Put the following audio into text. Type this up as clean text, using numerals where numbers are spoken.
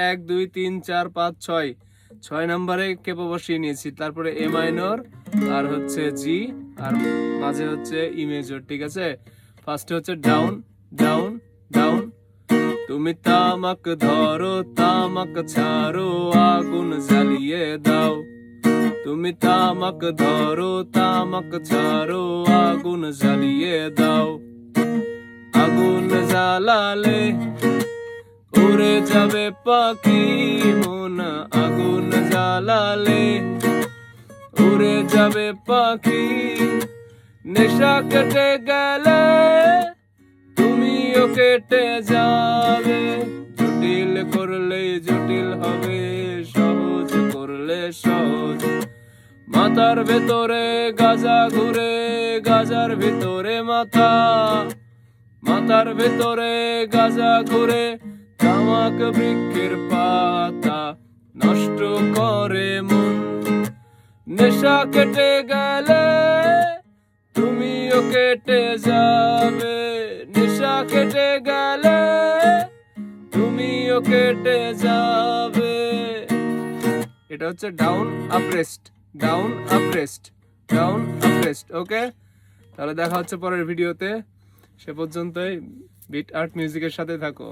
1 2 3 4 5 6 6 নম্বরে কেপো বসিয়ে নিয়েছি, তারপরে এ মাইনর আর হচ্ছে জি আর মাঝে হচ্ছে ই মেজর। ঠিক আছে, ফার্স্টে হচ্ছে ডাউন ডাউন ডাউন। তুমি তামাক ধরো তামাক ছাড়ো আগুন জ্বালিয়ে দাও। তুমি তামাক ধরো তামাক ছাড়ো আগুন জ্বালিয়ে দাও। আগুন জ্বালালে উড়ে যাবে পাখি মন, আগুন জ্বালালে উড়ে যাবে পাখি। নেশা কেটে গেলে তুমিও কেটে যাবে। জটিল করলে জটিল হবে, সহজ করলে সহজ। মাথার ভেতরে গাজা ঘুরে, গাজার ভিতরে মাথা, মাথার ভেতরে গাজা ঘুরে। তামাক বৃক্ষের পাতা নষ্ট করে মন। নেশা কেটে গেলে তুমিও কেটে যাবে। নেশা কেটে গেলে তুমিও কেটে যাবে। এটা হচ্ছে down up rest, down up rest, down up rest. Okay, তাহলে দেখা হচ্ছে পরের ভিডিওতে। সে পর্যন্তই বিট আর্ট মিউজিকের সাথে থাকো।